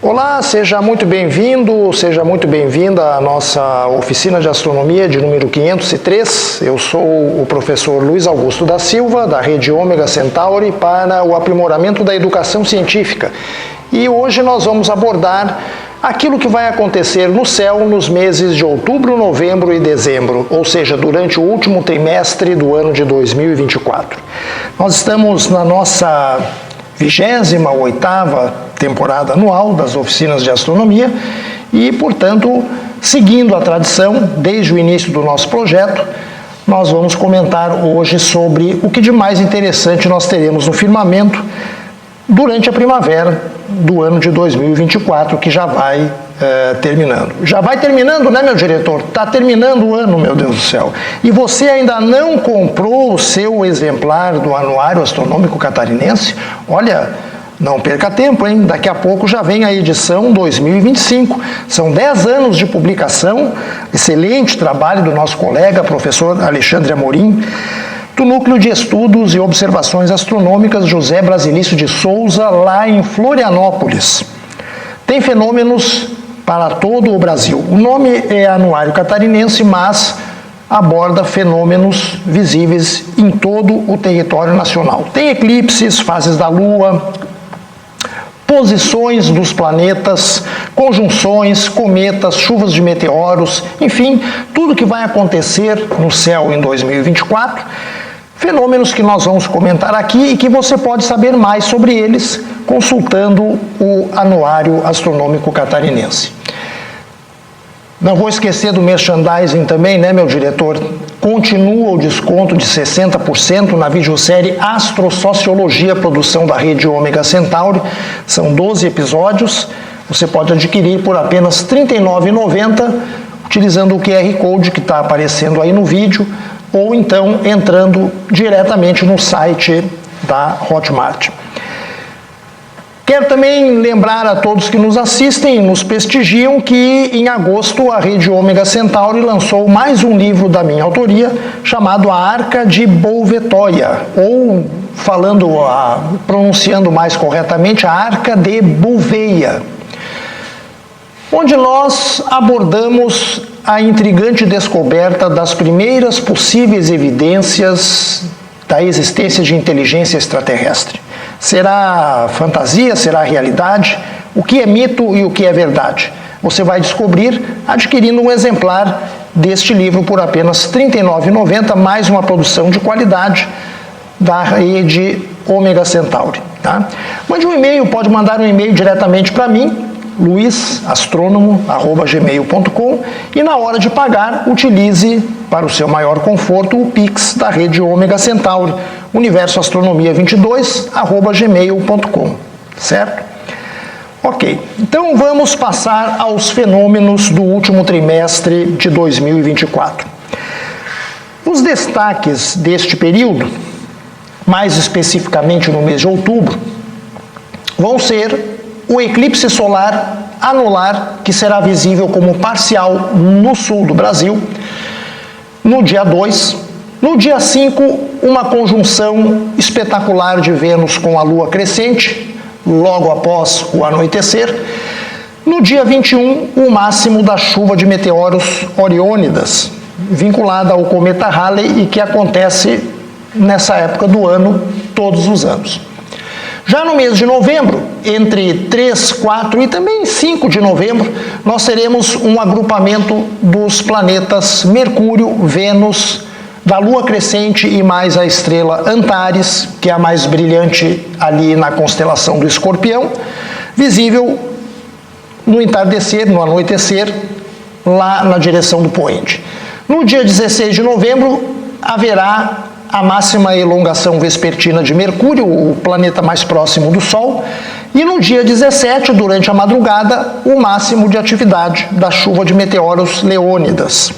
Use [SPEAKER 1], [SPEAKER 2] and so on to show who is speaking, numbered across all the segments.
[SPEAKER 1] Olá, seja muito bem-vindo, seja muito bem-vinda à nossa oficina de astronomia de número 503. Eu sou o professor Luiz Augusto da Silva, da rede Ômega Centauri, para o aprimoramento da educação científica. E hoje nós vamos abordar aquilo que vai acontecer no céu nos meses de outubro, novembro e dezembro, ou seja, durante o último trimestre do ano de 2024. Nós estamos na nossa 28ª temporada anual das oficinas de astronomia e, portanto, seguindo a tradição, desde o início do nosso projeto, nós vamos comentar hoje sobre o que de mais interessante nós teremos no firmamento durante a primavera do ano de 2024, que já vai terminando. Já vai terminando, né, meu diretor? Está terminando o ano, meu Deus do céu. E você ainda não comprou o seu exemplar do Anuário Astronômico Catarinense? Olha, não perca tempo, hein? Daqui a pouco já vem a edição 2025. São 10 anos de publicação, excelente trabalho do nosso colega, professor Alexandre Amorim, do Núcleo de Estudos e Observações Astronômicas José Brasilício de Souza, lá em Florianópolis. Tem fenômenos para todo o Brasil. O nome é Anuário Catarinense, mas aborda fenômenos visíveis em todo o território nacional. Tem eclipses, fases da Lua, posições dos planetas, conjunções, cometas, chuvas de meteoros, enfim, tudo que vai acontecer no céu em 2024, fenômenos que nós vamos comentar aqui e que você pode saber mais sobre eles consultando o Anuário Astronômico Catarinense. Não vou esquecer do merchandising também, né, meu diretor? Continua o desconto de 60% na videosérie Astrosociologia, produção da rede Ômega Centauri. São 12 episódios. Você pode adquirir por apenas R$ 39,90, utilizando o QR Code que está aparecendo aí no vídeo, ou então entrando diretamente no site da Hotmart. Quero também lembrar a todos que nos assistem e nos prestigiam que em agosto a rede Ômega Centauri lançou mais um livro da minha autoria chamado A Arca de Bolvetóia, ou pronunciando mais corretamente, a Arca de Bouveia, onde nós abordamos a intrigante descoberta das primeiras possíveis evidências da existência de inteligência extraterrestre. Será fantasia? Será realidade? O que é mito e o que é verdade? Você vai descobrir adquirindo um exemplar deste livro por apenas R$ 39,90, mais uma produção de qualidade da rede Ômega Centauri. Tá? Mande um e-mail, pode mandar um e-mail diretamente para mim, luisastronomo@gmail.com, e na hora de pagar, utilize para o seu maior conforto o Pix da rede Ômega Centauri, universoastronomia22@gmail.com, certo? Ok, então vamos passar aos fenômenos do último trimestre de 2024. Os destaques deste período, mais especificamente no mês de outubro, vão ser o eclipse solar anular, que será visível como parcial no sul do Brasil, no dia 2. No dia 5, uma conjunção espetacular de Vênus com a Lua crescente, logo após o anoitecer. No dia 21, o máximo da chuva de meteoros Oriônidas, vinculada ao cometa Halley e que acontece nessa época do ano, todos os anos. Já no mês de novembro, entre 3, 4 e também 5 de novembro, nós teremos um agrupamento dos planetas Mercúrio, Vênus, da Lua crescente e mais a estrela Antares, que é a mais brilhante ali na constelação do Escorpião, visível no entardecer, no anoitecer, lá na direção do poente. No dia 16 de novembro, haverá a máxima elongação vespertina de Mercúrio, o planeta mais próximo do Sol, e no dia 17, durante a madrugada, o máximo de atividade da chuva de meteoros Leônidas.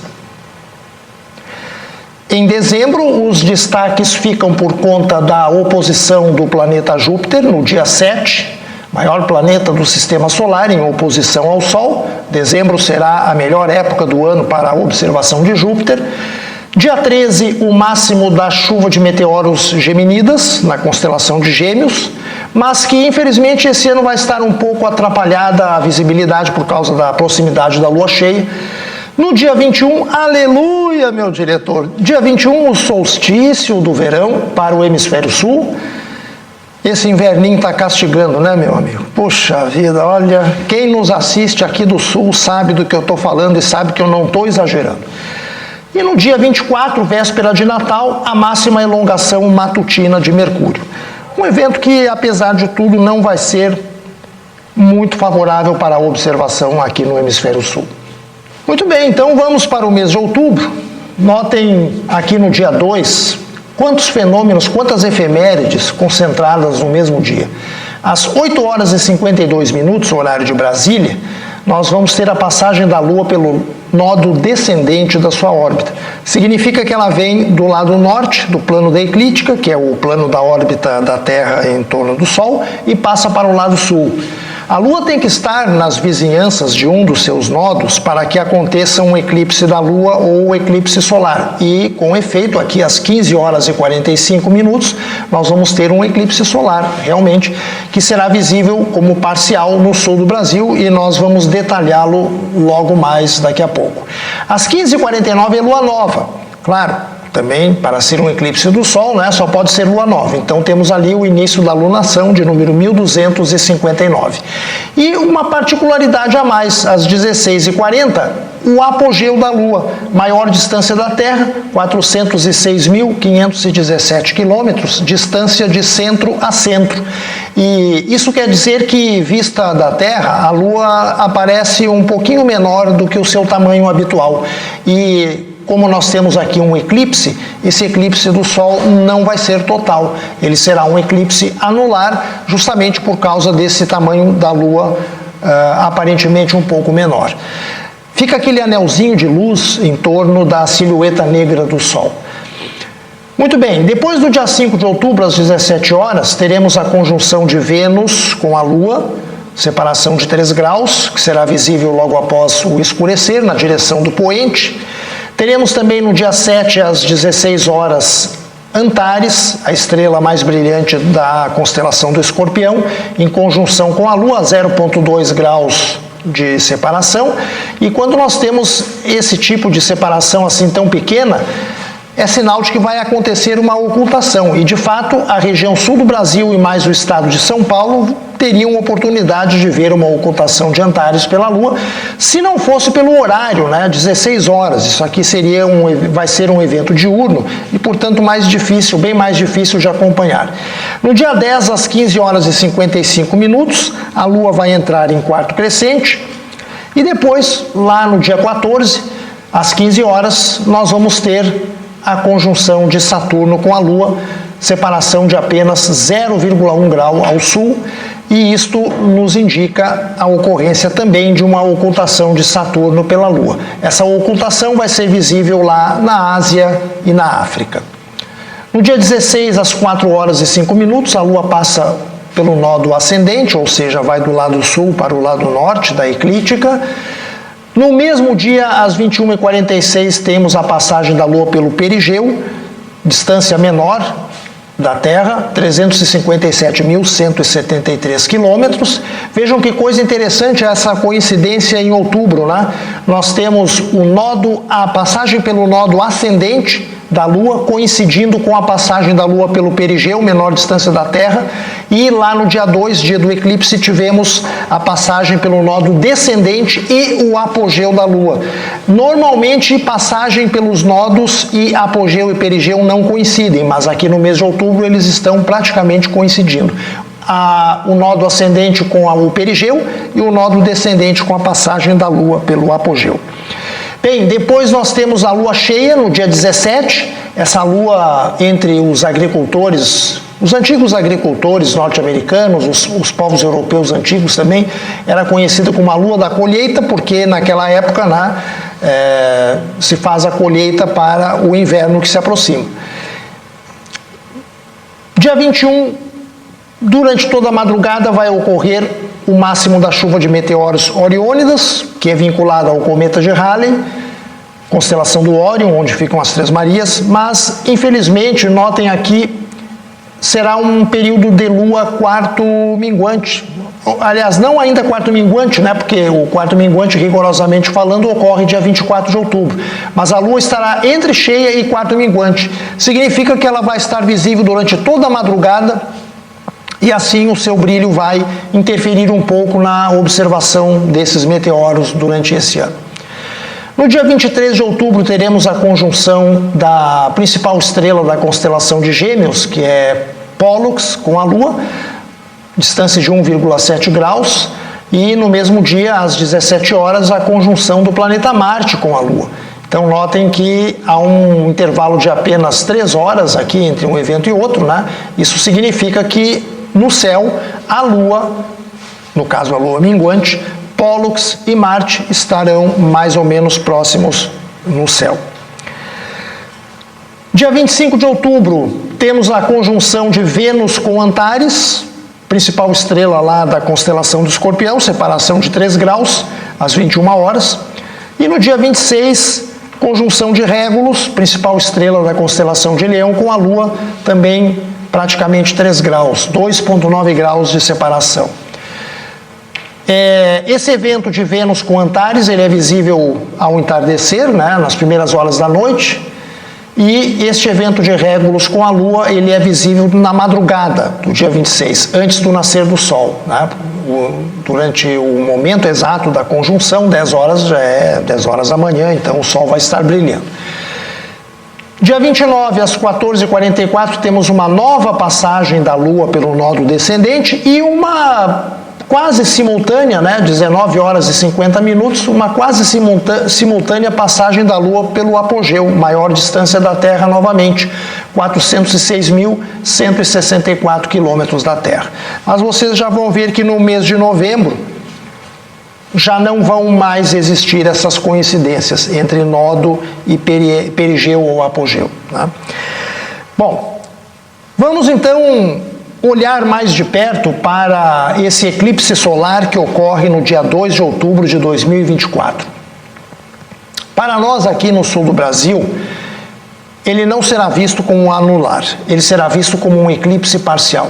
[SPEAKER 1] Em dezembro, os destaques ficam por conta da oposição do planeta Júpiter, no dia 7, maior planeta do Sistema Solar, em oposição ao Sol. Dezembro será a melhor época do ano para a observação de Júpiter. Dia 13, o máximo da chuva de meteoros geminidas, na constelação de Gêmeos, mas que infelizmente esse ano vai estar um pouco atrapalhada a visibilidade por causa da proximidade da lua cheia. No dia 21, aleluia, meu diretor, dia 21, o solstício do verão para o hemisfério sul. Esse inverninho está castigando, né, meu amigo? Puxa vida, olha, quem nos assiste aqui do sul sabe do que eu estou falando e sabe que eu não estou exagerando. E no dia 24, véspera de Natal, a máxima elongação matutina de Mercúrio. Um evento que, apesar de tudo, não vai ser muito favorável para a observação aqui no hemisfério sul. Muito bem, então vamos para o mês de outubro. Notem aqui no dia 2, quantos fenômenos, quantas efemérides concentradas no mesmo dia. Às 8 horas e 52 minutos, horário de Brasília, nós vamos ter a passagem da Lua pelo nodo descendente da sua órbita. Significa que ela vem do lado norte do plano da eclíptica, que é o plano da órbita da Terra em torno do Sol, e passa para o lado sul. A Lua tem que estar nas vizinhanças de um dos seus nodos para que aconteça um eclipse da Lua ou eclipse solar. E, com efeito, aqui às 15 horas e 45 minutos, nós vamos ter um eclipse solar, realmente, que será visível como parcial no sul do Brasil e nós vamos detalhá-lo logo mais daqui a pouco. Às 15h49 é Lua Nova, claro. Também, para ser um eclipse do Sol, né, só pode ser lua nova. Então, temos ali o início da lunação, de número 1259. E uma particularidade a mais, às 16h40, o apogeu da Lua, maior distância da Terra, 406.517 quilômetros, distância de centro a centro. E isso quer dizer que, vista da Terra, a Lua aparece um pouquinho menor do que o seu tamanho habitual. E como nós temos aqui um eclipse, esse eclipse do Sol não vai ser total. Ele será um eclipse anular, justamente por causa desse tamanho da Lua aparentemente um pouco menor. Fica aquele anelzinho de luz em torno da silhueta negra do Sol. Muito bem, depois do dia 5 de outubro, às 17 horas, teremos a conjunção de Vênus com a Lua, separação de 3 graus, que será visível logo após o escurecer, na direção do poente. Teremos também no dia 7, às 16 horas, Antares, a estrela mais brilhante da constelação do Escorpião, em conjunção com a Lua, 0,2 graus de separação. E quando nós temos esse tipo de separação assim tão pequena, é sinal de que vai acontecer uma ocultação. E, de fato, a região sul do Brasil e mais o estado de São Paulo teriam oportunidade de ver uma ocultação de Antares pela Lua, se não fosse pelo horário, né, 16 horas. Isso aqui vai ser um evento diurno e, portanto, mais difícil, bem mais difícil de acompanhar. No dia 10, às 15 horas e 55 minutos, a Lua vai entrar em quarto crescente e depois, lá no dia 14, às 15 horas, nós vamos ter a conjunção de Saturno com a Lua, separação de apenas 0,1 grau ao sul, e isto nos indica a ocorrência também de uma ocultação de Saturno pela Lua. Essa ocultação vai ser visível lá na Ásia e na África. No dia 16, às 4 horas e 5 minutos, a Lua passa pelo nodo ascendente, ou seja, vai do lado sul para o lado norte da eclíptica. No mesmo dia, às 21h46, temos a passagem da Lua pelo perigeu, distância menor da Terra, 357.173 quilômetros. Vejam que coisa interessante essa coincidência em outubro, né? Nós temos a passagem pelo nodo ascendente da Lua coincidindo com a passagem da Lua pelo perigeu, menor distância da Terra, e lá no dia 2, dia do eclipse, tivemos a passagem pelo nodo descendente e o apogeu da Lua. Normalmente, passagem pelos nodos e apogeu e perigeu não coincidem, mas aqui no mês de outubro eles estão praticamente coincidindo. O nodo ascendente com o perigeu e o nodo descendente com a passagem da Lua pelo apogeu. Bem, depois nós temos a lua cheia no dia 17, essa lua entre os agricultores, os antigos agricultores norte-americanos, os povos europeus antigos também, era conhecida como a lua da colheita, porque naquela época se faz a colheita para o inverno que se aproxima. Dia 21, durante toda a madrugada vai ocorrer o máximo da chuva de meteoros Oriônidas, que é vinculado ao cometa de Halley. constelação do Órion, onde ficam as Três Marias, mas, infelizmente, notem aqui, será um período de lua quarto minguante. Aliás, não ainda quarto minguante, né, porque o quarto minguante, rigorosamente falando, ocorre dia 24 de outubro. Mas a lua estará entre cheia e quarto minguante. Significa que ela vai estar visível durante toda a madrugada e assim o seu brilho vai interferir um pouco na observação desses meteoros durante esse ano. No dia 23 de outubro teremos a conjunção da principal estrela da constelação de Gêmeos, que é Pólux, com a Lua, distância de 1,7 graus, e no mesmo dia, às 17 horas, a conjunção do planeta Marte com a Lua. Então notem que há um intervalo de apenas 3 horas aqui entre um evento e outro, né? Isso significa que no céu a Lua, no caso a Lua minguante, Pólux e Marte estarão mais ou menos próximos no céu. Dia 25 de outubro, temos a conjunção de Vênus com Antares, principal estrela lá da constelação do Escorpião, separação de 3 graus, às 21 horas. E no dia 26, conjunção de Régulus, principal estrela da constelação de Leão, com a Lua, também praticamente 3 graus, 2,9 graus de separação. Esse evento de Vênus com Antares, ele é visível ao entardecer, né, nas primeiras horas da noite, e este evento de Régulus com a Lua, ele é visível na madrugada do dia 26, antes do nascer do Sol, né? Durante o momento exato da conjunção, 10 horas já é 10 horas da manhã, então o Sol vai estar brilhando. Dia 29, às 14h44, temos uma nova passagem da Lua pelo nódo descendente e uma quase simultânea, né, 19 horas e 50 minutos, uma quase simultânea passagem da Lua pelo apogeu, maior distância da Terra novamente, 406.164 quilômetros da Terra. Mas vocês já vão ver que no mês de novembro já não vão mais existir essas coincidências entre nódo e perigeu ou apogeu, né? Bom, vamos então olhar mais de perto para esse eclipse solar que ocorre no dia 2 de outubro de 2024. Para nós aqui no sul do Brasil, ele não será visto como um anular, ele será visto como um eclipse parcial.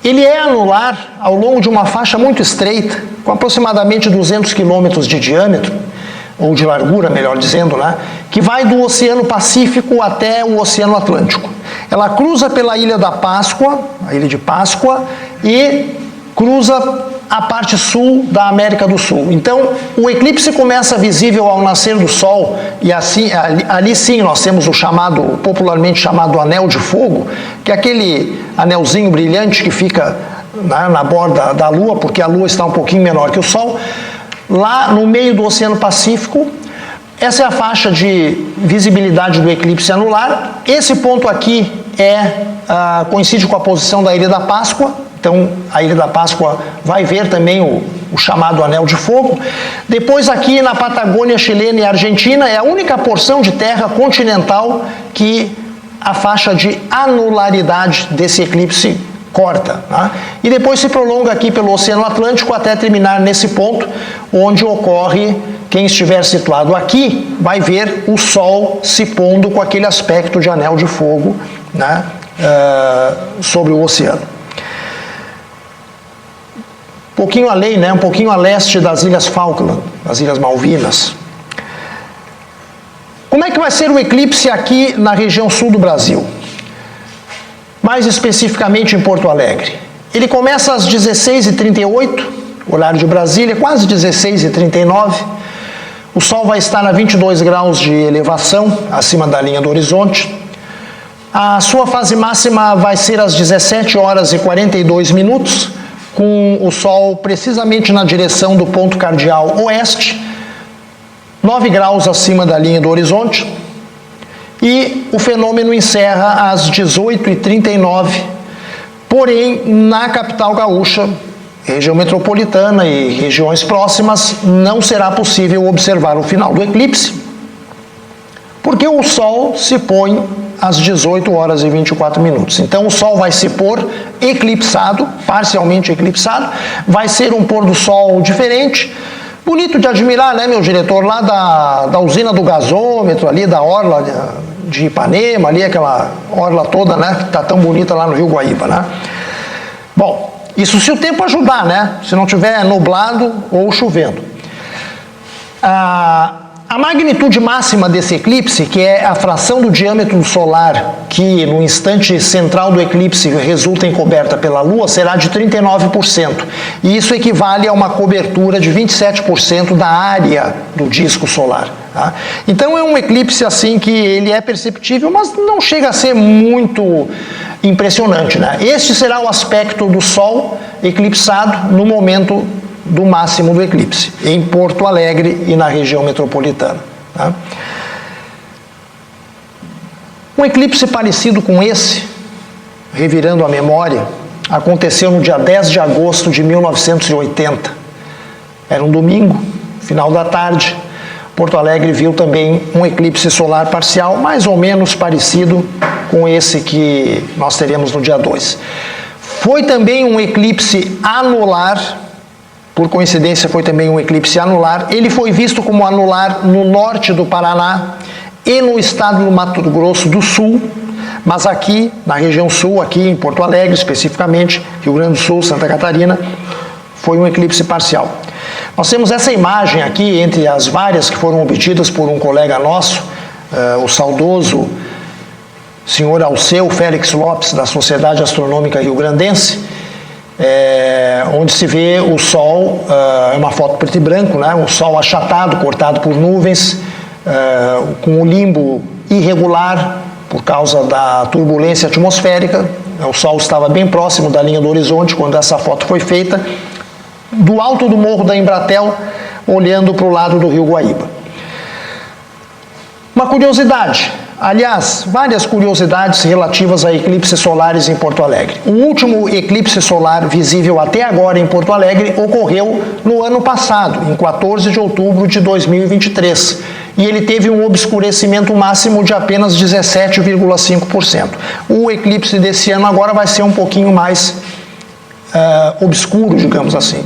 [SPEAKER 1] Ele é anular ao longo de uma faixa muito estreita, com aproximadamente 200 quilômetros de diâmetro, ou de largura, melhor dizendo, né, que vai do Oceano Pacífico até o Oceano Atlântico. Ela cruza pela Ilha da Páscoa, a Ilha de Páscoa, e cruza a parte sul da América do Sul. Então, o eclipse começa visível ao nascer do Sol, e assim, ali sim nós temos o chamado, popularmente chamado anel de fogo, que é aquele anelzinho brilhante que fica, né, na borda da Lua, porque a Lua está um pouquinho menor que o Sol. Lá no meio do Oceano Pacífico, essa é a faixa de visibilidade do eclipse anular. Esse ponto aqui coincide com a posição da Ilha da Páscoa, então a Ilha da Páscoa vai ver também o chamado anel de fogo. Depois aqui na Patagônia chilena e Argentina é a única porção de terra continental que a faixa de anularidade desse eclipse corta, né? E depois se prolonga aqui pelo Oceano Atlântico até terminar nesse ponto onde ocorre, quem estiver situado aqui vai ver o Sol se pondo com aquele aspecto de anel de fogo, né, sobre o oceano. Um pouquinho além, né, um pouquinho a leste das Ilhas Falkland, das Ilhas Malvinas. Como é que vai ser o eclipse aqui na região sul do Brasil? Mais especificamente em Porto Alegre. Ele começa às 16h38, horário de Brasília, quase 16h39. O Sol vai estar a 22 graus de elevação, acima da linha do horizonte. A sua fase máxima vai ser às 17 horas e 42 minutos, com o Sol precisamente na direção do ponto cardial oeste, 9 graus acima da linha do horizonte. E o fenômeno encerra às 18h39, porém, na capital gaúcha, região metropolitana e regiões próximas, não será possível observar o final do eclipse, porque o Sol se põe às 18 horas e 24 minutos. Então, o Sol vai se pôr eclipsado, parcialmente eclipsado, vai ser um pôr do Sol diferente. Bonito de admirar, né, meu diretor? Lá da usina do gasômetro, ali da orla de Ipanema, ali aquela orla toda, né, que está tão bonita lá no Rio Guaíba, né? Bom, isso se o tempo ajudar, né? Se não tiver nublado ou chovendo. A magnitude máxima desse eclipse, que é a fração do diâmetro solar, que no instante central do eclipse resulta encoberta pela Lua, será de 39%. E isso equivale a uma cobertura de 27% da área do disco solar. Tá? Então é um eclipse assim que ele é perceptível, mas não chega a ser muito impressionante, né? Este será o aspecto do Sol eclipsado no momento do máximo do eclipse, em Porto Alegre e na região metropolitana. Tá? Um eclipse parecido com esse, revirando a memória, aconteceu no dia 10 de agosto de 1980. Era um domingo, final da tarde. Porto Alegre viu também um eclipse solar parcial, mais ou menos parecido com esse que nós teremos no dia 2. Foi também um eclipse anular. Por coincidência, foi também um eclipse anular. Ele foi visto como anular no norte do Paraná e no estado do Mato Grosso do Sul, mas aqui, na região sul, aqui em Porto Alegre, especificamente, Rio Grande do Sul, Santa Catarina, foi um eclipse parcial. Nós temos essa imagem aqui, entre as várias que foram obtidas por um colega nosso, o saudoso senhor Alceu Félix Lopes, da Sociedade Astronômica Rio-Grandense, onde se vê o Sol, é uma foto preto e branco, né? O Sol achatado, cortado por nuvens, com o limbo irregular por causa da turbulência atmosférica. O Sol estava bem próximo da linha do horizonte quando essa foto foi feita, do alto do morro da Embratel, olhando para o lado do Rio Guaíba. Uma curiosidade, aliás, várias curiosidades relativas a eclipses solares em Porto Alegre. O último eclipse solar visível até agora em Porto Alegre ocorreu no ano passado, em 14 de outubro de 2023, e ele teve um obscurecimento máximo de apenas 17,5%. O eclipse desse ano agora vai ser um pouquinho mais obscuro, digamos assim.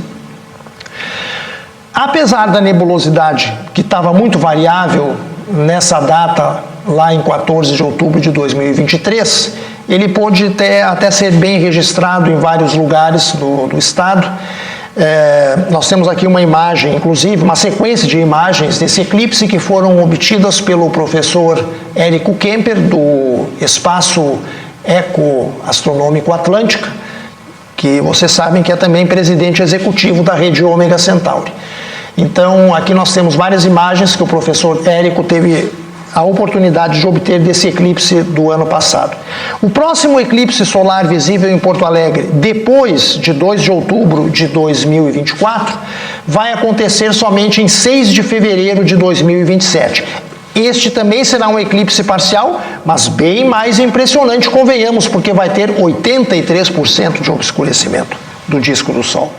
[SPEAKER 1] Apesar da nebulosidade, que estava muito variável nessa data, lá em 14 de outubro de 2023, ele pôde até ser bem registrado em vários lugares do estado. Nós temos aqui uma imagem, inclusive, uma sequência de imagens desse eclipse que foram obtidas pelo professor Érico Kemper, do Espaço Ecoastronômico Atlântica, que vocês sabem que é também presidente executivo da rede Ômega Centauri. Então, aqui nós temos várias imagens que o professor Érico teve a oportunidade de obter desse eclipse do ano passado. O próximo eclipse solar visível em Porto Alegre, depois de 2 de outubro de 2024, vai acontecer somente em 6 de fevereiro de 2027. Este também será um eclipse parcial, mas bem mais impressionante, convenhamos, porque vai ter 83% de obscurecimento do disco do Sol.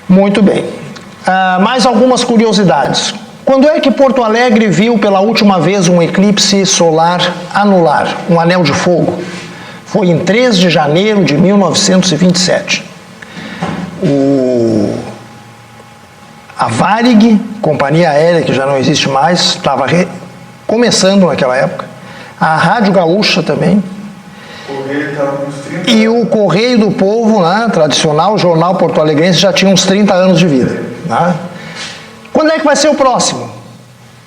[SPEAKER 1] Muito bem. Mais algumas curiosidades. Quando é que Porto Alegre viu pela última vez um eclipse solar anular, um anel de fogo? Foi em 3 de janeiro de 1927. A Varig, companhia aérea que já não existe mais, estava começando naquela época. A Rádio Gaúcha também. E o Correio do Povo, né, tradicional jornal porto-alegrense, já tinha uns 30 anos de vida. Né? Quando é que vai ser o próximo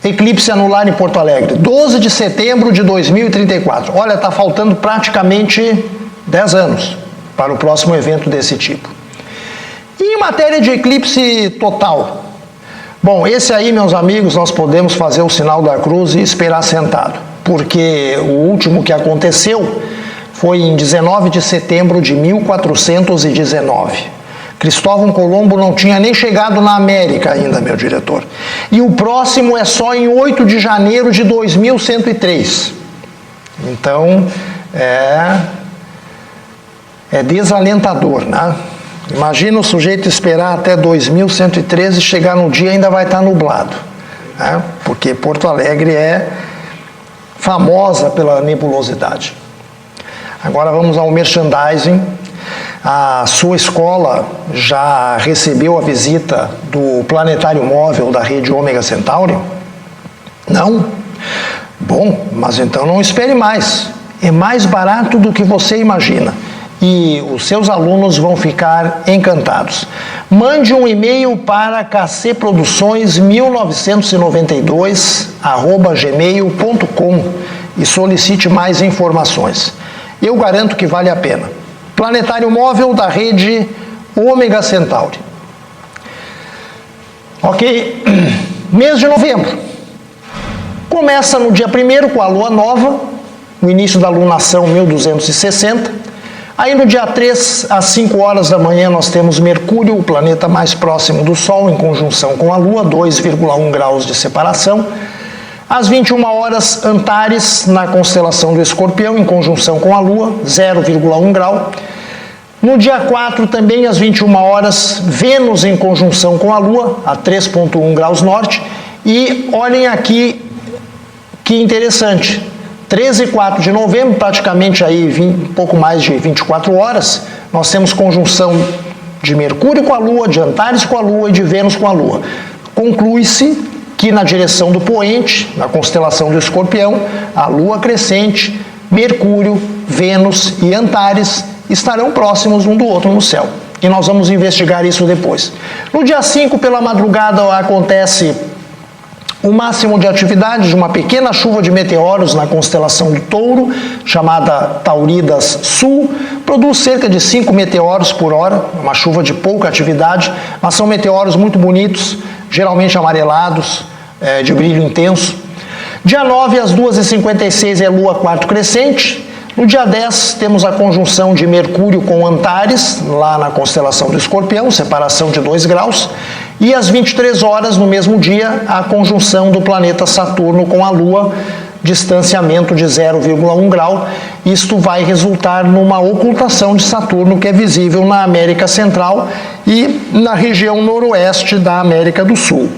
[SPEAKER 1] eclipse anular em Porto Alegre? 12 de setembro de 2034. Olha, está faltando praticamente 10 anos para o próximo evento desse tipo. E em matéria de eclipse total? Bom, esse aí, meus amigos, nós podemos fazer o sinal da cruz e esperar sentado, porque o último que aconteceu foi em 19 de setembro de 1419. Cristóvão Colombo não tinha nem chegado na América ainda, meu diretor. E o próximo é só em 8 de janeiro de 2103. Então, é desalentador, né? Imagina o sujeito esperar até 2113 e chegar no dia e ainda vai estar nublado. Né? Porque Porto Alegre é famosa pela nebulosidade. Agora vamos ao merchandising. A sua escola já recebeu a visita do planetário móvel da rede Ômega Centauri? Não? Bom, mas então não espere mais. É mais barato do que você imagina. E os seus alunos vão ficar encantados. Mande um e-mail para kcproduções1992@gmail.com e solicite mais informações. Eu garanto que vale a pena. Planetário móvel da rede Ômega Centauri. Ok, mês de novembro. Começa no dia 1º com a lua nova, o início da lunação 1260. Aí no dia 3, às 5 horas da manhã, nós temos Mercúrio, o planeta mais próximo do Sol, em conjunção com a Lua, 2,1 graus de separação. Às 21 horas, Antares, na constelação do Escorpião, em conjunção com a Lua, 0,1 grau. No dia 4, também às 21 horas, Vênus em conjunção com a Lua, a 3,1 graus norte. E olhem aqui que interessante, 13 e 4 de novembro, praticamente aí um pouco mais de 24 horas, nós temos conjunção de Mercúrio com a Lua, de Antares com a Lua e de Vênus com a Lua. Conclui-se que na direção do poente, na constelação do Escorpião, a Lua crescente, Mercúrio, Vênus e Antares estarão próximos um do outro no céu. E nós vamos investigar isso depois. No dia 5, pela madrugada, acontece o máximo de atividade de uma pequena chuva de meteoros na constelação do Touro, chamada Tauridas Sul, produz cerca de 5 meteoros por hora, uma chuva de pouca atividade, mas são meteoros muito bonitos, geralmente amarelados, de brilho intenso. Dia 9, às 2h56, é Lua quarto crescente. No dia 10, temos a conjunção de Mercúrio com Antares, lá na constelação do Escorpião, separação de 2 graus. E às 23 horas, no mesmo dia, a conjunção do planeta Saturno com a Lua, distanciamento de 0,1 grau. Isto vai resultar numa ocultação de Saturno que é visível na América Central e na região noroeste da América do Sul.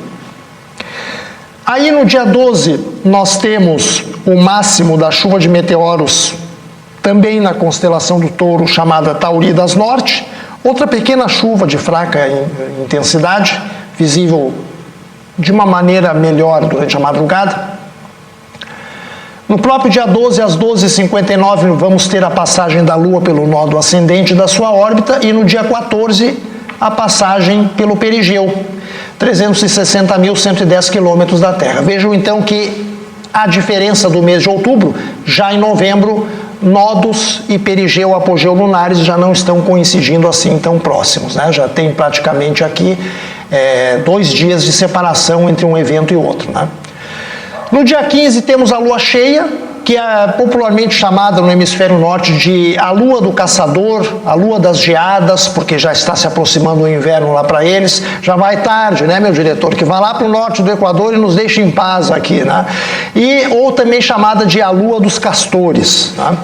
[SPEAKER 1] Aí no dia 12, nós temos o máximo da chuva de meteoros também na constelação do Touro, chamada Tauridas Norte, outra pequena chuva de fraca intensidade, visível de uma maneira melhor durante a madrugada. No próprio dia 12, às 12h59, vamos ter a passagem da Lua pelo nódo ascendente da sua órbita, e no dia 14, a passagem pelo perigeu, 360.110 quilômetros da Terra. Vejam então que a diferença do mês de outubro, já em novembro, nódos e perigeu, apogeu lunares já não estão coincidindo assim tão próximos, né? Já tem praticamente aqui 2 dias de separação entre um evento e outro, né? No dia 15 temos a lua cheia, que é popularmente chamada no hemisfério norte de a lua do caçador, a lua das geadas, porque já está se aproximando o inverno lá para eles, já vai tarde, né, meu diretor, que vai lá para o norte do Equador e nos deixa em paz aqui, né? Ou também chamada de a lua dos castores, né?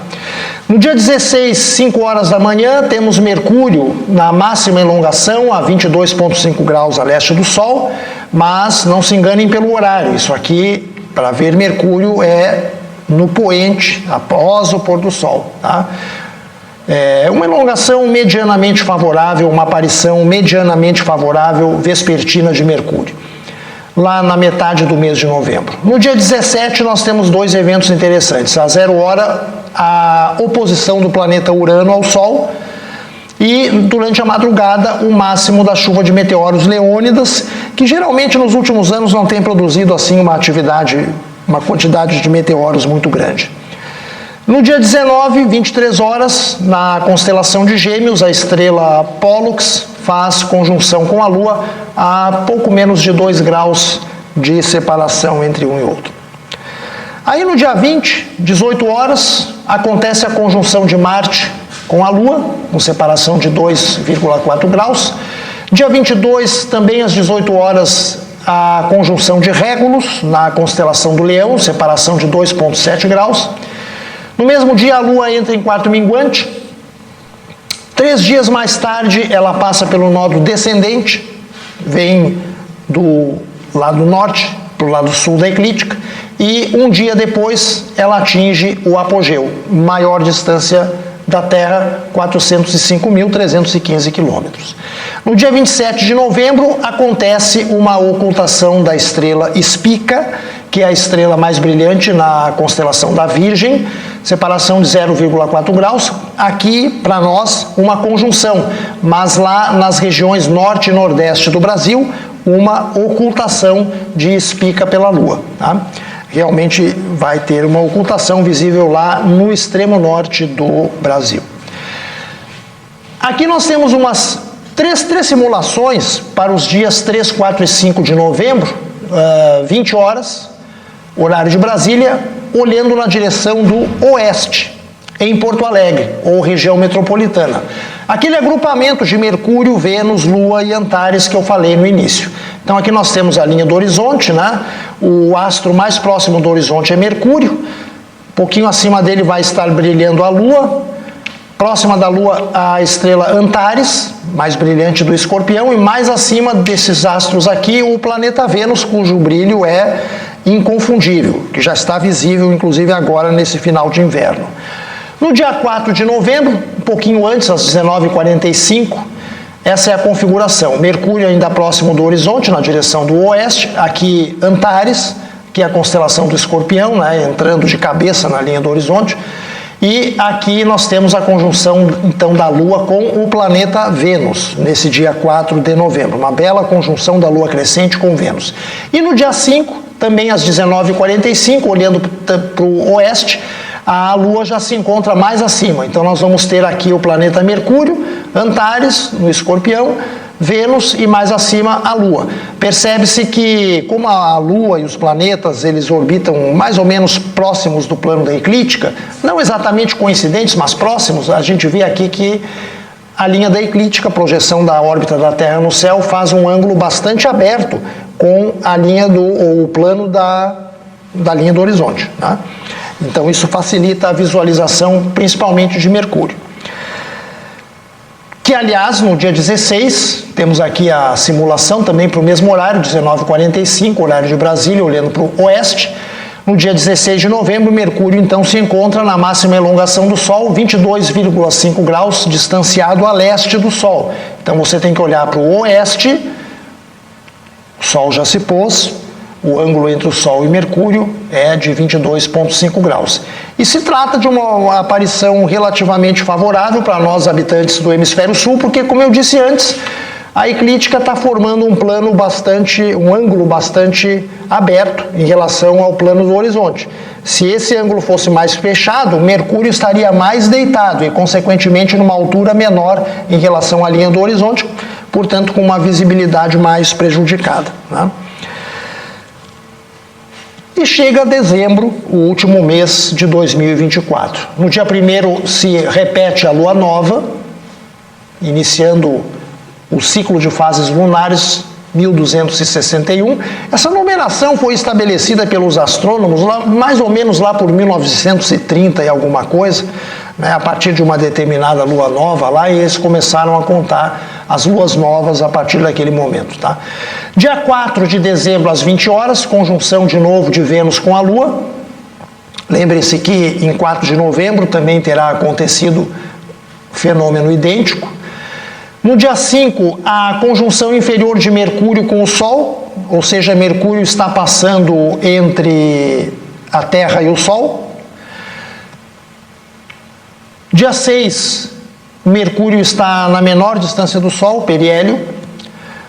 [SPEAKER 1] No dia 16, 5 horas da manhã, temos Mercúrio na máxima elongação, a 22,5 graus a leste do Sol, mas não se enganem pelo horário, isso aqui, para ver Mercúrio, é no poente, após o pôr do sol, tá? É uma elongação medianamente favorável, uma aparição medianamente favorável vespertina de Mercúrio, lá na metade do mês de novembro. No dia 17, nós temos 2 eventos interessantes. Às 0 hora, a oposição do planeta Urano ao Sol, e durante a madrugada, o máximo da chuva de meteoros Leônidas, que geralmente nos últimos anos não tem produzido assim uma quantidade de meteoros muito grande. No dia 19, 23 horas, na constelação de Gêmeos, a estrela Pollux faz conjunção com a Lua a pouco menos de 2 graus de separação entre um e outro. Aí no dia 20, 18 horas, acontece a conjunção de Marte com a Lua, com separação de 2,4 graus. Dia 22, também às 18 horas, a conjunção de Régulus, na constelação do Leão, separação de 2,7 graus. No mesmo dia, a Lua entra em quarto minguante. 3 dias mais tarde, ela passa pelo nódo descendente, vem do lado norte para o lado sul da eclíptica, e um dia depois, ela atinge o apogeu, maior distância da Terra, 405.315 quilômetros. No dia 27 de novembro, acontece uma ocultação da estrela Spica, que é a estrela mais brilhante na constelação da Virgem, separação de 0,4 graus. Aqui, para nós, uma conjunção, mas lá nas regiões norte e nordeste do Brasil, uma ocultação de Spica pela Lua. Tá? Realmente vai ter uma ocultação visível lá no extremo norte do Brasil. Aqui nós temos umas três simulações para os dias 3, 4 e 5 de novembro, 20 horas, horário de Brasília, olhando na direção do oeste, em Porto Alegre, ou região metropolitana. Aquele agrupamento de Mercúrio, Vênus, Lua e Antares que eu falei no início. Então aqui nós temos a linha do horizonte, né? O astro mais próximo do horizonte é Mercúrio, um pouquinho acima dele vai estar brilhando a Lua, próxima da Lua a estrela Antares, mais brilhante do Escorpião, e mais acima desses astros aqui o planeta Vênus, cujo brilho é inconfundível, que já está visível inclusive agora nesse final de inverno. No dia 4 de novembro, um pouquinho antes, às 19h45, essa é a configuração. Mercúrio ainda próximo do horizonte, na direção do oeste, aqui Antares, que é a constelação do Escorpião, né, entrando de cabeça na linha do horizonte, e aqui nós temos a conjunção então da Lua com o planeta Vênus, nesse dia 4 de novembro, uma bela conjunção da Lua crescente com Vênus. E no dia 5, também às 19h45, olhando para o oeste, a Lua já se encontra mais acima. Então nós vamos ter aqui o planeta Mercúrio, Antares, no Escorpião, Vênus e mais acima a Lua. Percebe-se que, como a Lua e os planetas eles orbitam mais ou menos próximos do plano da eclíptica, não exatamente coincidentes, mas próximos, a gente vê aqui que a linha da eclíptica, a projeção da órbita da Terra no céu, faz um ângulo bastante aberto com a linha ou o plano da linha do horizonte. Tá? Então isso facilita a visualização principalmente de Mercúrio. Que aliás, no dia 16, temos aqui a simulação também para o mesmo horário, 19h45, horário de Brasília, olhando para o oeste. No dia 16 de novembro, Mercúrio então se encontra na máxima elongação do Sol, 22,5 graus, distanciado a leste do Sol. Então você tem que olhar para o oeste, o Sol já se pôs, o ângulo entre o Sol e Mercúrio é de 22,5 graus. E se trata de uma aparição relativamente favorável para nós habitantes do hemisfério sul, porque, como eu disse antes, a eclíptica está formando um ângulo bastante aberto em relação ao plano do horizonte. Se esse ângulo fosse mais fechado, Mercúrio estaria mais deitado e, consequentemente, numa altura menor em relação à linha do horizonte, portanto, com uma visibilidade mais prejudicada, né? E chega dezembro, o último mês de 2024. No dia 1º se repete a lua nova, iniciando o ciclo de fases lunares 1261. Essa numeração foi estabelecida pelos astrônomos mais ou menos lá por 1930 e alguma coisa, né, a partir de uma determinada lua nova lá, e eles começaram a contar as luas novas a partir daquele momento. Tá? Dia 4 de dezembro às 20 horas, conjunção de novo de Vênus com a Lua. Lembre-se que em 4 de novembro também terá acontecido fenômeno idêntico. No dia 5, a conjunção inferior de Mercúrio com o Sol, ou seja, Mercúrio está passando entre a Terra e o Sol. Dia 6, Mercúrio está na menor distância do Sol, periélio.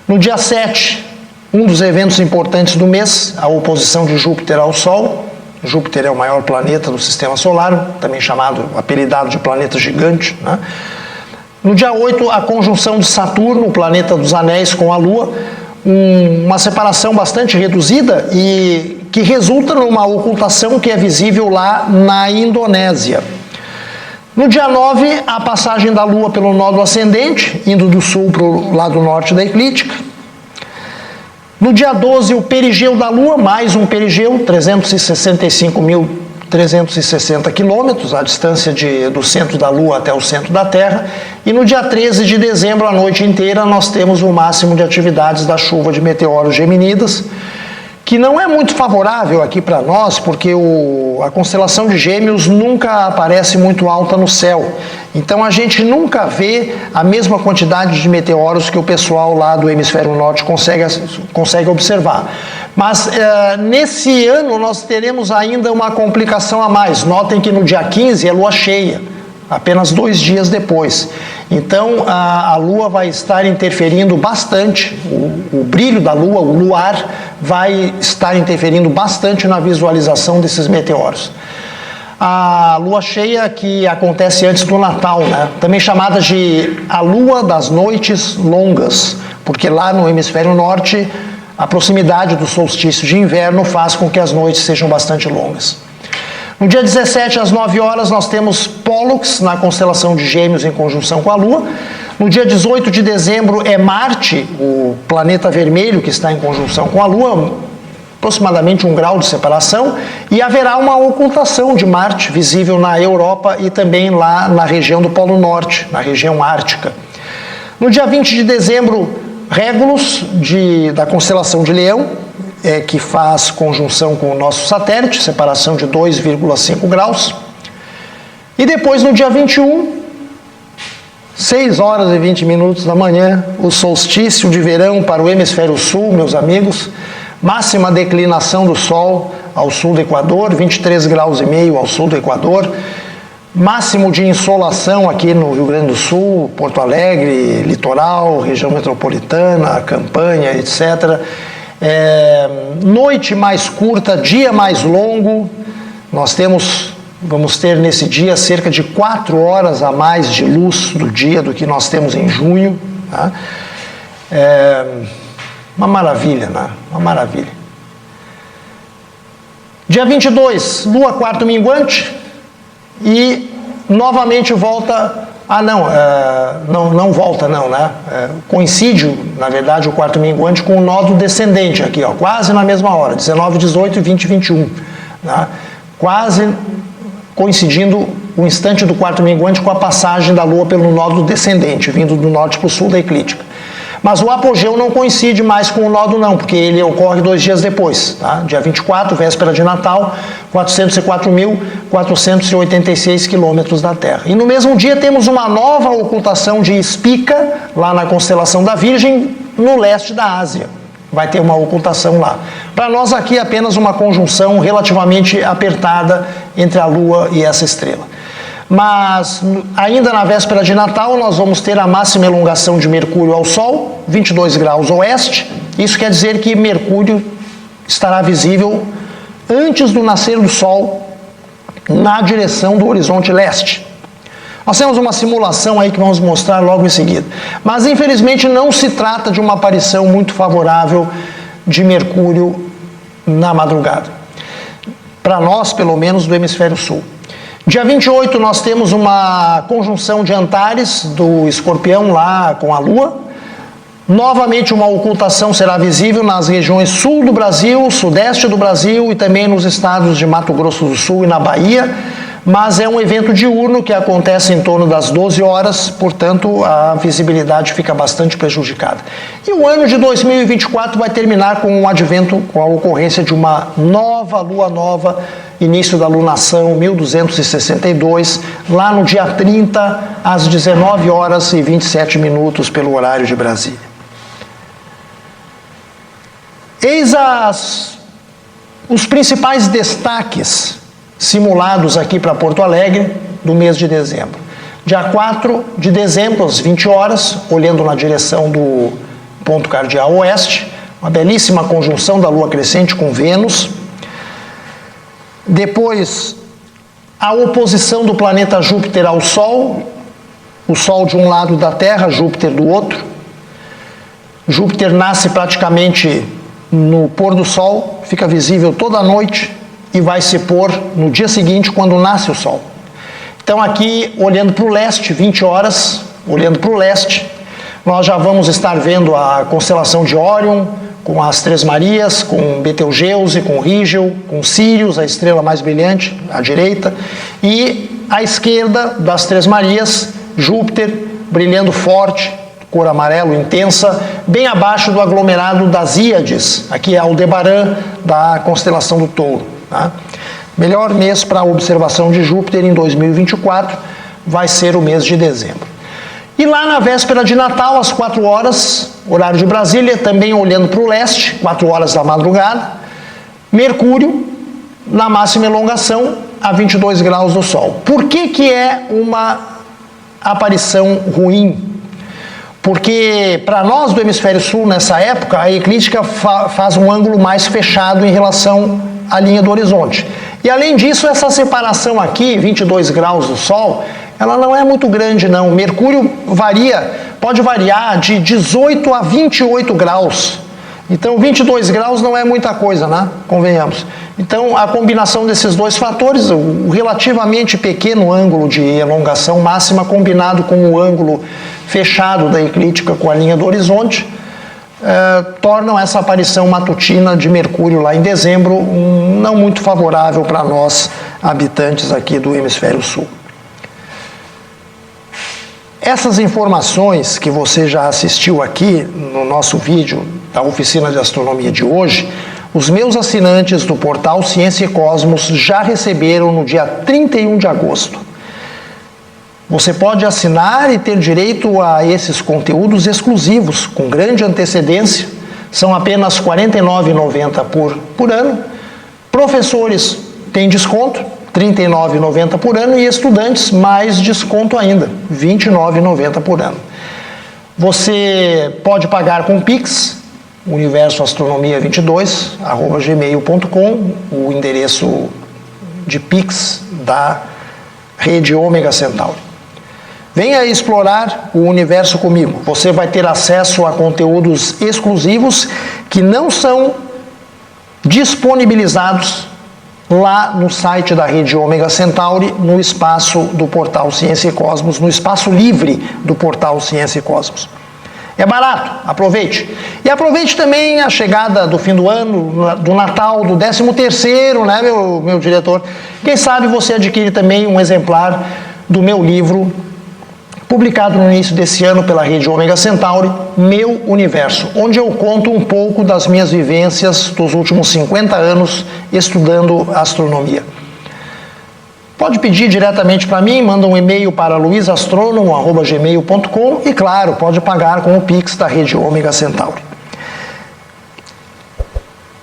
[SPEAKER 1] No dia 7, um dos eventos importantes do mês, a oposição de Júpiter ao Sol. Júpiter é o maior planeta do Sistema Solar, também apelidado de planeta gigante, né? No dia 8, a conjunção de Saturno, o planeta dos anéis, com a Lua, uma separação bastante reduzida e que resulta numa ocultação que é visível lá na Indonésia. No dia 9, a passagem da Lua pelo nódo ascendente, indo do sul para o lado norte da eclíptica. No dia 12, o perigeu da Lua, mais um perigeu, 365.360 quilômetros, a distância do centro da Lua até o centro da Terra. E no dia 13 de dezembro, a noite inteira, nós temos o máximo de atividades da chuva de meteoros geminidas, que não é muito favorável aqui para nós, porque a constelação de Gêmeos nunca aparece muito alta no céu. Então a gente nunca vê a mesma quantidade de meteoros que o pessoal lá do hemisfério norte consegue observar. Mas nesse ano nós teremos ainda uma complicação a mais. Notem que no dia 15 é lua cheia, apenas 2 dias depois. Então a Lua vai estar interferindo bastante, o brilho da Lua, o luar, vai estar interferindo bastante na visualização desses meteoros. A Lua cheia que acontece antes do Natal, né? Também chamada de a Lua das noites longas, porque lá no hemisfério norte a proximidade do solstício de inverno faz com que as noites sejam bastante longas. No dia 17, às 9 horas, nós temos Pólux na constelação de Gêmeos em conjunção com a Lua. No dia 18 de dezembro é Marte, o planeta vermelho que está em conjunção com a Lua, aproximadamente 1 grau de separação, e haverá uma ocultação de Marte visível na Europa e também lá na região do Polo Norte, na região ártica. No dia 20 de dezembro, Régulus, da constelação de Leão, que faz conjunção com o nosso satélite, separação de 2,5 graus. E depois, no dia 21, 6 horas e 20 minutos da manhã, o solstício de verão para o hemisfério sul, meus amigos, máxima declinação do Sol ao sul do Equador, 23 graus e meio ao sul do Equador, máximo de insolação aqui no Rio Grande do Sul, Porto Alegre, litoral, região metropolitana, Campanha, etc., noite mais curta, dia mais longo. Nós vamos ter nesse dia cerca de 4 horas a mais de luz do dia do que nós temos em junho, tá? Uma maravilha, né? Uma maravilha. Dia 22, Lua quarto minguante e novamente volta. Não volta não, né? Coincide, na verdade, o quarto minguante com o nódo descendente aqui, ó, quase na mesma hora, 19, 18 e 20, 21. Né? Quase coincidindo o instante do quarto minguante com a passagem da Lua pelo nódo descendente, vindo do norte para o sul da eclíptica. Mas o apogeu não coincide mais com o nódo não, porque ele ocorre 2 dias depois, tá? Dia 24, véspera de Natal, 404.486 quilômetros da Terra. E no mesmo dia temos uma nova ocultação de Spica, lá na constelação da Virgem, no leste da Ásia. Vai ter uma ocultação lá. Para nós aqui apenas uma conjunção relativamente apertada entre a Lua e essa estrela. Mas ainda na véspera de Natal nós vamos ter a máxima elongação de Mercúrio ao Sol, 22 graus oeste. Isso quer dizer que Mercúrio estará visível antes do nascer do Sol na direção do horizonte leste. Nós temos uma simulação aí que vamos mostrar logo em seguida. Mas infelizmente não se trata de uma aparição muito favorável de Mercúrio na madrugada. Para nós, pelo menos, do hemisfério sul. Dia 28 nós temos uma conjunção de Antares do Escorpião lá com a Lua. Novamente uma ocultação será visível nas regiões sul do Brasil, sudeste do Brasil e também nos estados de Mato Grosso do Sul e na Bahia. Mas é um evento diurno que acontece em torno das 12 horas, portanto a visibilidade fica bastante prejudicada. E o ano de 2024 vai terminar com um advento, com a ocorrência de uma nova lua nova, início da lunação 1262, lá no dia 30, às 19 horas e 27 minutos pelo horário de Brasília. Eis os principais destaques simulados aqui para Porto Alegre do mês de dezembro. Dia 4 de dezembro, às 20 horas, olhando na direção do ponto cardeal oeste, uma belíssima conjunção da Lua crescente com Vênus. Depois, a oposição do planeta Júpiter ao Sol, o Sol de um lado da Terra, Júpiter do outro. Júpiter nasce praticamente no pôr do Sol, fica visível toda a noite, e vai se pôr no dia seguinte, quando nasce o Sol. Então aqui, olhando para o leste, 20 horas, olhando para o leste, nós já vamos estar vendo a constelação de Órion, com as Três Marias, com Betelgeuse, com Rígel, com Sírius, a estrela mais brilhante, à direita, e à esquerda das Três Marias, Júpiter, brilhando forte, cor amarelo intensa, bem abaixo do aglomerado das Íades, aqui é Aldebaran, da constelação do Touro. Tá? Melhor mês para a observação de Júpiter em 2024 vai ser o mês de dezembro. E lá na véspera de Natal, às 4 horas, horário de Brasília, também olhando para o leste, 4 horas da madrugada, Mercúrio na máxima elongação a 22 graus do Sol. Por que é uma aparição ruim? Porque para nós do hemisfério sul, nessa época, a eclíptica faz um ângulo mais fechado em relação à linha do horizonte. E além disso, essa separação aqui, 22 graus do Sol, ela não é muito grande não. Mercúrio pode variar de 18 a 28 graus. Então 22 graus não é muita coisa, né? Convenhamos. Então a combinação desses dois fatores, o relativamente pequeno ângulo de elongação máxima combinado com o ângulo fechado da eclíptica com a linha do horizonte, tornam essa aparição matutina de Mercúrio lá em dezembro não muito favorável para nós habitantes aqui do hemisfério sul. Essas informações que você já assistiu aqui no nosso vídeo da oficina de astronomia de hoje, os meus assinantes do portal Ciência e Cosmos já receberam no dia 31 de agosto. Você pode assinar e ter direito a esses conteúdos exclusivos, com grande antecedência, são apenas R$ 49,90 por ano. Professores têm desconto, R$ 39,90 por ano, e estudantes mais desconto ainda, R$ 29,90 por ano. Você pode pagar com Pix, universoastronomia22@gmail.com, o endereço de Pix da rede Ômega Centauri. Venha explorar o universo comigo. Você vai ter acesso a conteúdos exclusivos que não são disponibilizados lá no site da rede Ômega Centauri, no espaço do portal Ciência e Cosmos, no espaço livre do portal Ciência e Cosmos. É barato, aproveite. E aproveite também a chegada do fim do ano, do Natal, do 13º, né, meu diretor? Quem sabe você adquire também um exemplar do meu livro, publicado no início desse ano pela rede Ômega Centauri, Meu Universo, onde eu conto um pouco das minhas vivências dos últimos 50 anos estudando astronomia. Pode pedir diretamente para mim, manda um e-mail para luisastronomo@gmail.com e, claro, pode pagar com o Pix da rede Ômega Centauri.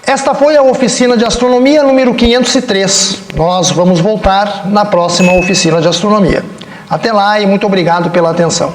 [SPEAKER 1] Esta foi a oficina de astronomia número 503. Nós vamos voltar na próxima oficina de astronomia. Até lá e muito obrigado pela atenção.